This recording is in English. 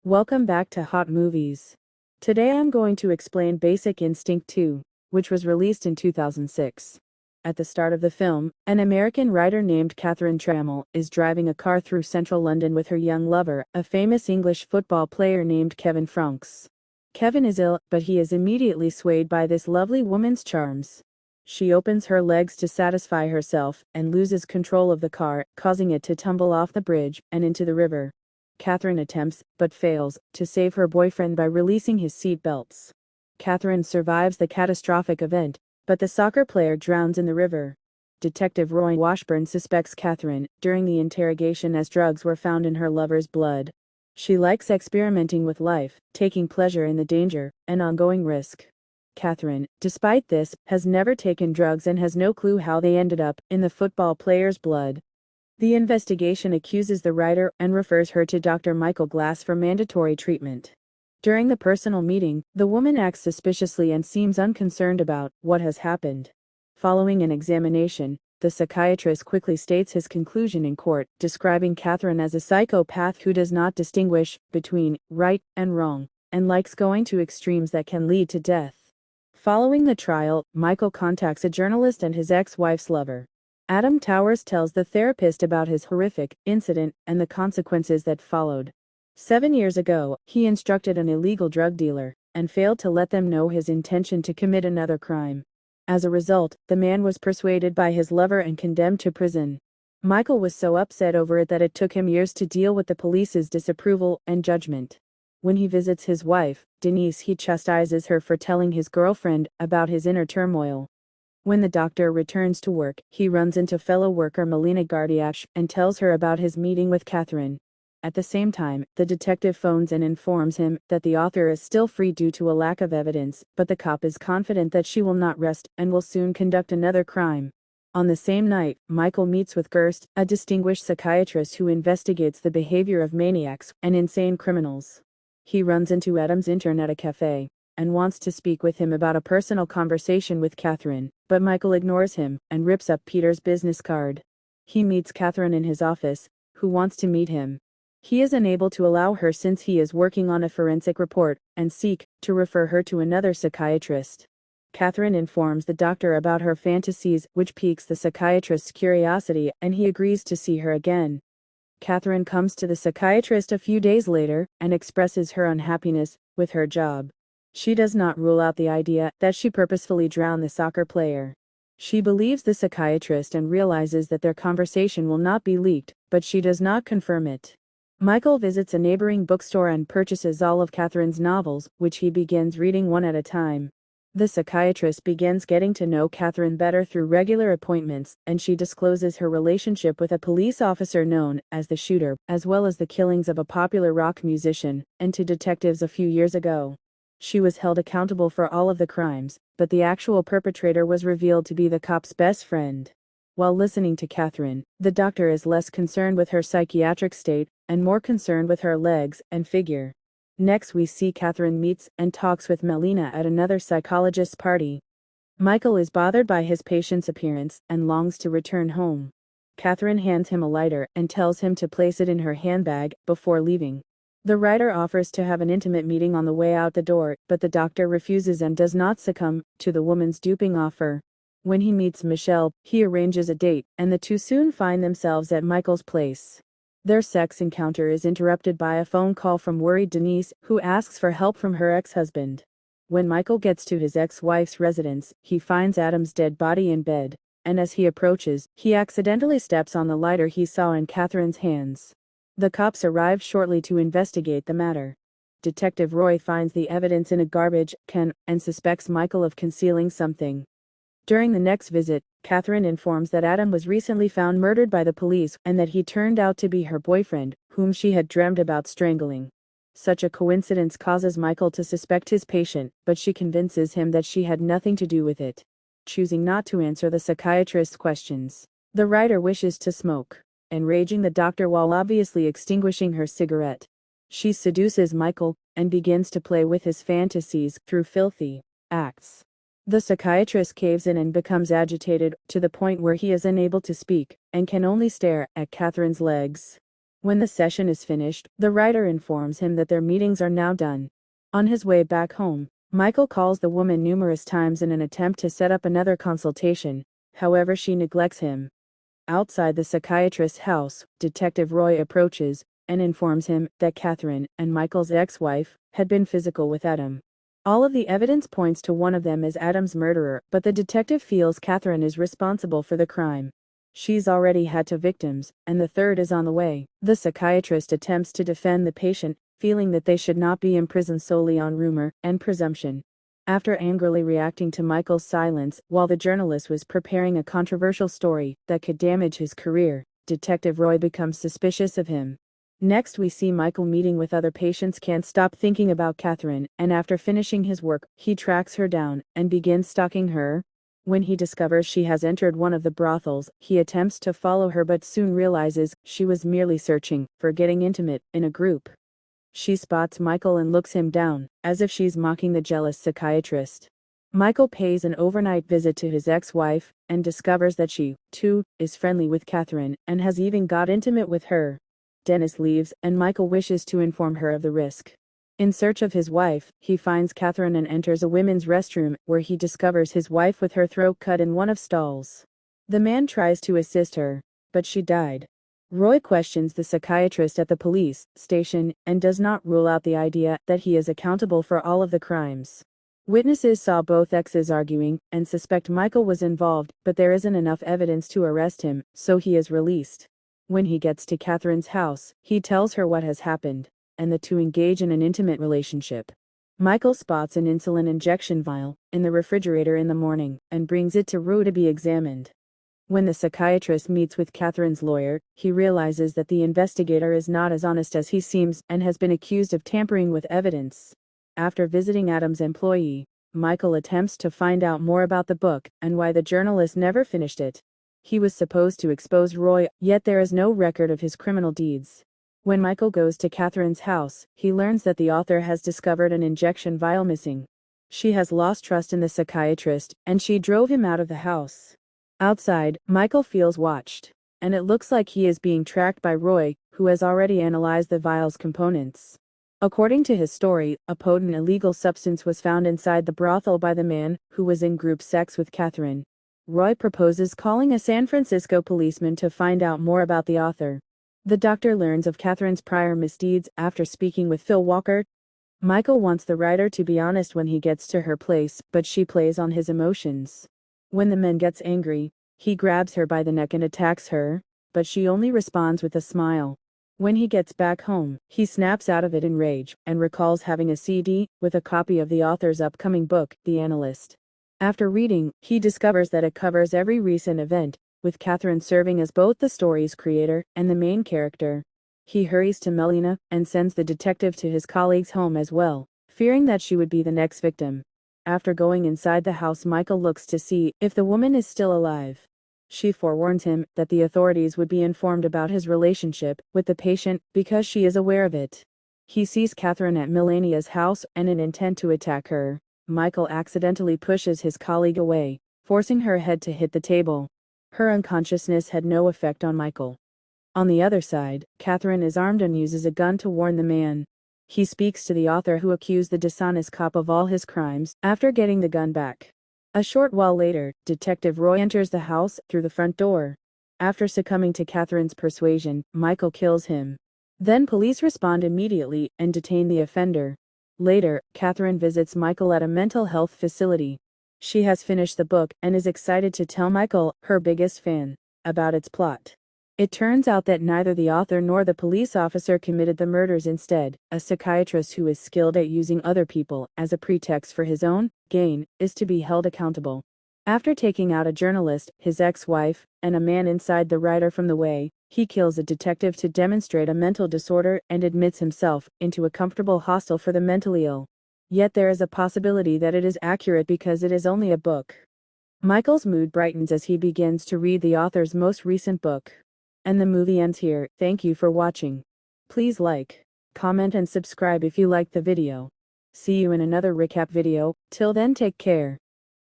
Welcome back to Hot Movies. Today I'm going to explain Basic Instinct 2, which was released in 2006. At the start of the film, an American writer named Catherine Trammell is driving a car through central London with her young lover, a famous English football player named Kevin Franks. Kevin is ill, but he is immediately swayed by this lovely woman's charms. She opens her legs to satisfy herself and loses control of the car, causing it to tumble off the bridge and into the river. Catherine attempts, but fails, to save her boyfriend by releasing his seat belts. Catherine survives the catastrophic event, but the soccer player drowns in the river. Detective Roy Washburn suspects Catherine during the interrogation as drugs were found in her lover's blood. She likes experimenting with life, taking pleasure in the danger and ongoing risk. Catherine, despite this, has never taken drugs and has no clue how they ended up in the football player's blood. The investigation accuses the writer and refers her to Dr. Michael Glass for mandatory treatment. During the personal meeting, the woman acts suspiciously and seems unconcerned about what has happened. Following an examination, the psychiatrist quickly states his conclusion in court, describing Catherine as a psychopath who does not distinguish between right and wrong, and likes going to extremes that can lead to death. Following the trial, Michael contacts a journalist and his ex-wife's lover. Adam Towers tells the therapist about his horrific incident and the consequences that followed. 7 years ago, he instructed an illegal drug dealer and failed to let them know his intention to commit another crime. As a result, the man was persuaded by his lover and condemned to prison. Michael was so upset over it that it took him years to deal with the police's disapproval and judgment. When he visits his wife, Denise, he chastises her for telling his girlfriend about his inner turmoil. When the doctor returns to work, he runs into fellow worker Melina Gardiach and tells her about his meeting with Catherine. At the same time, the detective phones and informs him that the author is still free due to a lack of evidence, but the cop is confident that she will not rest and will soon conduct another crime. On the same night, Michael meets with Gerst, a distinguished psychiatrist who investigates the behavior of maniacs and insane criminals. He runs into Adam's intern at a cafe and wants to speak with him about a personal conversation with Catherine, but Michael ignores him and rips up Peter's business card. He meets Catherine in his office, who wants to meet him. He is unable to allow her since he is working on a forensic report and seek to refer her to another psychiatrist. Catherine informs the doctor about her fantasies, which piques the psychiatrist's curiosity, and he agrees to see her again. Catherine comes to the psychiatrist a few days later and expresses her unhappiness with her job. She does not rule out the idea that she purposefully drowned the soccer player. She believes the psychiatrist and realizes that their conversation will not be leaked, but she does not confirm it. Michael visits a neighboring bookstore and purchases all of Catherine's novels, which he begins reading one at a time. The psychiatrist begins getting to know Catherine better through regular appointments, and she discloses her relationship with a police officer known as the shooter, as well as the killings of a popular rock musician, and to detectives a few years ago. She was held accountable for all of the crimes, but the actual perpetrator was revealed to be the cop's best friend. While listening to Catherine, the doctor is less concerned with her psychiatric state and more concerned with her legs and figure. Next we see Catherine meets and talks with Melina at another psychologist's party. Michael is bothered by his patient's appearance and longs to return home. Catherine hands him a lighter and tells him to place it in her handbag before leaving. The writer offers to have an intimate meeting on the way out the door, but the doctor refuses and does not succumb to the woman's duping offer. When he meets Michelle, he arranges a date, and the two soon find themselves at Michael's place. Their sex encounter is interrupted by a phone call from worried Denise, who asks for help from her ex-husband. When Michael gets to his ex-wife's residence, he finds Adam's dead body in bed, and as he approaches, he accidentally steps on the lighter he saw in Catherine's hands. The cops arrive shortly to investigate the matter. Detective Roy finds the evidence in a garbage can and suspects Michael of concealing something. During the next visit, Catherine informs that Adam was recently found murdered by the police and that he turned out to be her boyfriend, whom she had dreamed about strangling. Such a coincidence causes Michael to suspect his patient, but she convinces him that she had nothing to do with it. Choosing not to answer the psychiatrist's questions, the writer wishes to smoke, enraging the doctor while obviously extinguishing her cigarette. She seduces Michael and begins to play with his fantasies through filthy acts. The psychiatrist caves in and becomes agitated to the point where he is unable to speak and can only stare at Catherine's legs. When the session is finished, the writer informs him that their meetings are now done. On his way back home, Michael calls the woman numerous times in an attempt to set up another consultation, however she neglects him. Outside the psychiatrist's house, Detective Roy approaches and informs him that Catherine and Michael's ex-wife had been physical with Adam. All of the evidence points to one of them as Adam's murderer, but the detective feels Catherine is responsible for the crime. She's already had two victims, and the third is on the way. The psychiatrist attempts to defend the patient, feeling that they should not be imprisoned solely on rumor and presumption. After angrily reacting to Michael's silence while the journalist was preparing a controversial story that could damage his career, Detective Roy becomes suspicious of him. Next we see Michael meeting with other patients can't stop thinking about Catherine, and after finishing his work, he tracks her down and begins stalking her. When he discovers she has entered one of the brothels, he attempts to follow her but soon realizes she was merely searching for getting intimate in a group. She spots Michael and looks him down, as if she's mocking the jealous psychiatrist. Michael pays an overnight visit to his ex-wife, and discovers that she, too, is friendly with Catherine, and has even got intimate with her. Dennis leaves, and Michael wishes to inform her of the risk. In search of his wife, he finds Catherine and enters a women's restroom, where he discovers his wife with her throat cut in one of stalls. The man tries to assist her, but she died. Roy questions the psychiatrist at the police station, and does not rule out the idea that he is accountable for all of the crimes. Witnesses saw both exes arguing, and suspect Michael was involved, but there isn't enough evidence to arrest him, so he is released. When he gets to Catherine's house, he tells her what has happened, and the two engage in an intimate relationship. Michael spots an insulin injection vial in the refrigerator in the morning, and brings it to Roy to be examined. When the psychiatrist meets with Catherine's lawyer, he realizes that the investigator is not as honest as he seems and has been accused of tampering with evidence. After visiting Adam's employee, Michael attempts to find out more about the book and why the journalist never finished it. He was supposed to expose Roy, yet there is no record of his criminal deeds. When Michael goes to Catherine's house, he learns that the author has discovered an injection vial missing. She has lost trust in the psychiatrist, and she drove him out of the house. Outside, Michael feels watched, and it looks like he is being tracked by Roy, who has already analyzed the vial's components. According to his story, a potent illegal substance was found inside the brothel by the man who was in group sex with Catherine. Roy proposes calling a San Francisco policeman to find out more about the author. The doctor learns of Catherine's prior misdeeds after speaking with Phil Walker. Michael wants the writer to be honest when he gets to her place, but she plays on his emotions. When the man gets angry, he grabs her by the neck and attacks her, but she only responds with a smile. When he gets back home, he snaps out of it in rage, and recalls having a CD with a copy of the author's upcoming book, The Analyst. After reading, he discovers that it covers every recent event, with Catherine serving as both the story's creator and the main character. He hurries to Melina, and sends the detective to his colleague's home as well, fearing that she would be the next victim. After going inside the house, Michael looks to see if the woman is still alive. She forewarns him that the authorities would be informed about his relationship with the patient because she is aware of it. He sees Catherine at Melania's house and an intent to attack her. Michael accidentally pushes his colleague away, forcing her head to hit the table. Her unconsciousness had no effect on Michael. On the other side, Catherine is armed and uses a gun to warn the man. He speaks to the author, who accused the dishonest cop of all his crimes after getting the gun back. A short while later, Detective Roy enters the house through the front door. After succumbing to Catherine's persuasion, Michael kills him. Then police respond immediately and detain the offender. Later, Catherine visits Michael at a mental health facility. She has finished the book and is excited to tell Michael, her biggest fan, about its plot. It turns out that neither the author nor the police officer committed the murders. Instead, a psychiatrist who is skilled at using other people as a pretext for his own gain is to be held accountable. After taking out a journalist, his ex-wife, and a man inside the writer from the way, he kills a detective to demonstrate a mental disorder and admits himself into a comfortable hostel for the mentally ill. Yet there is a possibility that it is accurate because it is only a book. Michael's mood brightens as he begins to read the author's most recent book. And the movie ends here. Thank you for watching. Please like, comment and subscribe if you liked the video. See you in another recap video. Till then, take care.